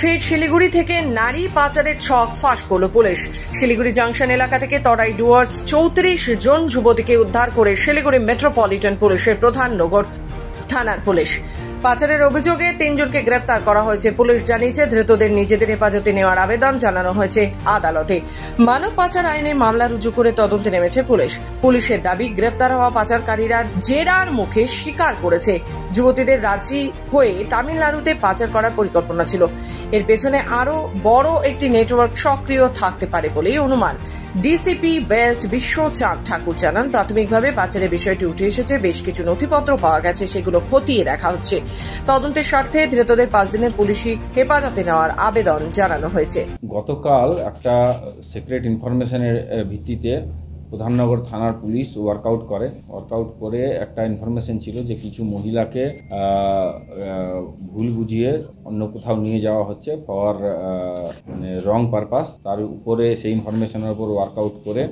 ফের শিলিগুড়ি থেকে নারী পাচারের ছক ফাঁস করল পুলিশ। শিলিগুড়ি জাংশন এলাকা থেকে তরাই ডুয়ার্স 34 জন যুবতীকে উদ্ধার করে শিলিগুড়ি মেট্রোপলিটন পুলিশের প্রধাননগর থানার পুলিশ। পাচারের অভিযোগে 3 জনকে গ্রেফতার করা হয়েছে। পুলিশ জানিয়েছে ধৃতদের নিজেদের হেফাজতে নেওয়ার আবেদন জানানো হয়েছে আদালতে। মানব পাচার আইনে মামলা রুজু করে তদন্তে নেমেছে পুলিশ। পুলিশের দাবি, গ্রেফতার হওয়া পাচারকারীরা জেরার মুখে স্বীকার করেছে যুবতীদের রাজি হয়ে তামিলনাড়ুতে পাচার করার পরিকল্পনা ছিল। এর পেছনে আরো বড় একটি নেটওয়ার্ক সক্রিয় থাকতে পারে বলেই অনুমান। ডিসিপি ওয়েস্ট বিশ্বচাঁদ ঠাকুর জানান, প্রাথমিকভাবে পাচারের বিষয়টি উঠে এসেছে, বেশ কিছু নথিপত্র পাওয়া গেছে, সেগুলো খতিয়ে দেখা হচ্ছে। তদন্তের স্বার্থে ধৃতদের 5 দিনের পুলিশি হেফাজতে নেওয়ার আবেদন জানানো হয়েছে। গতকাল একটা সিক্রেট ইনফরমেশনের ভিত্তিতে প্রধাননগর থানার পুলিশ ওয়ার্কআউট করে একটা ইনফরমেশন ছিল যে কিছু মহিলাকে ভুল বুঝিয়ে অন্য কোথাও নিয়ে যাওয়া হচ্ছে ফর মানে রং পারপাস। তার উপরে সেই ইনফরমেশনের উপর ওয়ার্কআউট করে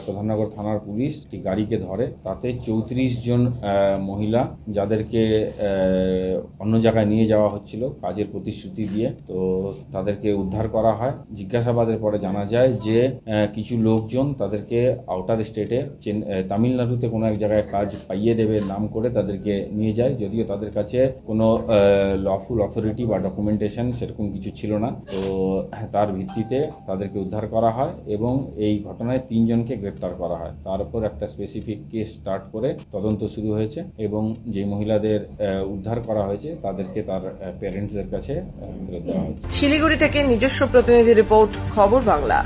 প্রধাননগর থানার পুলিশ একটি গাড়িকে ধরে। তাতে 34 জন মহিলা যাদেরকে অন্য জায়গায় নিয়ে যাওয়া হচ্ছিল কাজের প্রতিশ্রুতি দিয়ে, তো তাদেরকে উদ্ধার করা হয়। জিজ্ঞাসাবাদের পরে জানা যায় যে কিছু লোকজন তাদেরকে আউটার স্টেটে তামিলনাড়ুতে কোনো এক জায়গায় কাজ পাইয়ে দেবে নাম করে তাদেরকে নিয়ে যায়, যদিও তাদের কাছে কোনো লফুল অথরিটি বা ডকুমেন্টেশন সেরকম কিছু ছিল না। তো তার ভিত্তিতে তাদেরকে উদ্ধার করা হয় এবং এই ঘটনায় 3 জনকে গ্রেপ্তার করা হয়। তার উপর একটা স্পেসিফিক কেস স্টার্ট করে তদন্ত শুরু হয়েছে এবং যে মহিলাদের উদ্ধার করা হয়েছে তাদেরকে তার প্যারেন্টসদের কাছে ফেরত দেওয়া হয়েছে। শিলিগুড়ি থেকে নিজস্ব প্রতিনিধি রিপোর্ট, খবর বাংলা।